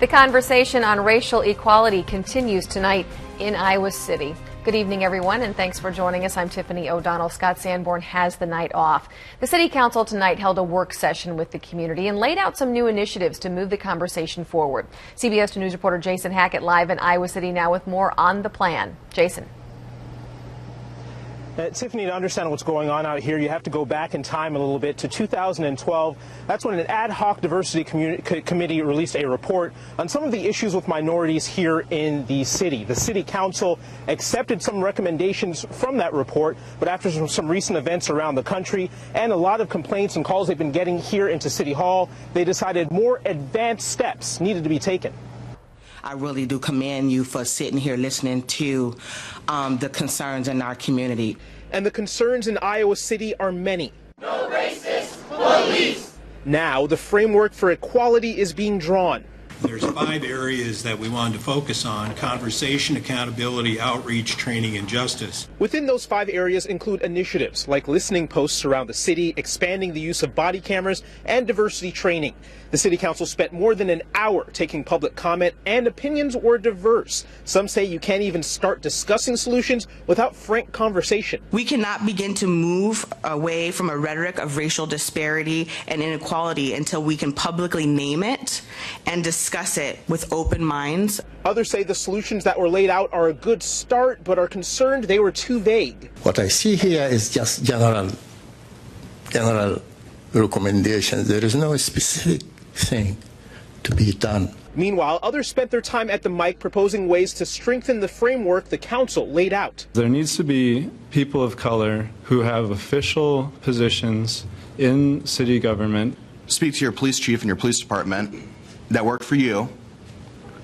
The conversation on racial equality continues tonight in Iowa City. Good evening, everyone, and thanks for joining us. I'm Tiffany O'Donnell. Scott Sanborn has the night off. The City Council tonight held a work session with the community and laid out some new initiatives to move the conversation forward. CBS 2 News reporter Jason Hackett live in Iowa City now with more on the plan. Jason. Tiffany, to understand what's going on out here, you have to go back in time a little bit to 2012. That's when an ad hoc diversity committee released a report on some of the issues with minorities here in the city. The City Council accepted some recommendations from that report, but after some recent events around the country and a lot of complaints and calls they've been getting here into City Hall, they decided more advanced steps needed to be taken. I really do commend you for sitting here listening to the concerns in our community. And the concerns in Iowa City are many. No racist police! Now the framework for equality is being drawn. There's 5 areas that we wanted to focus on: conversation, accountability, outreach, training, and justice. Within those 5 areas include initiatives like listening posts around the city, expanding the use of body cameras, and diversity training. The City Council spent more than an hour taking public comment, and opinions were diverse. Some say you can't even start discussing solutions without frank conversation. We cannot begin to move away from a rhetoric of racial disparity and inequality until we can publicly name it and discuss it with open minds. Others say the solutions that were laid out are a good start, but are concerned they were too vague. What I see here is just general recommendations. There is no specific thing to be done. Meanwhile, others spent their time at the mic proposing ways to strengthen the framework the council laid out. There needs to be people of color who have official positions in city government. Speak to your police chief and your police department that work for you,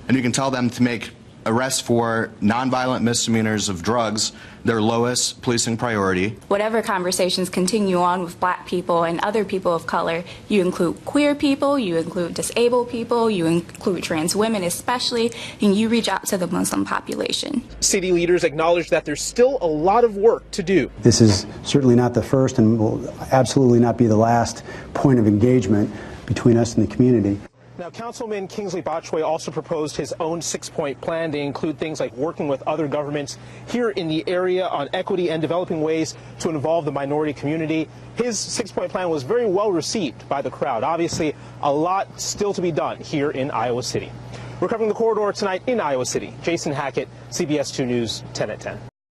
and you can tell them to make arrests for nonviolent misdemeanors of drugs their lowest policing priority. Whatever conversations continue on with black people and other people of color, you include queer people, you include disabled people, you include trans women especially, and you reach out to the Muslim population. City leaders acknowledge that there's still a lot of work to do. This is certainly not the first and will absolutely not be the last point of engagement between us and the community. Now, Councilman Kingsley Botchway also proposed his own 6-point plan. They include things like working with other governments here in the area on equity and developing ways to involve the minority community. His 6-point plan was very well received by the crowd. Obviously, a lot still to be done here in Iowa City. We're covering the corridor tonight in Iowa City. Jason Hackett, CBS 2 News, 10 at 10.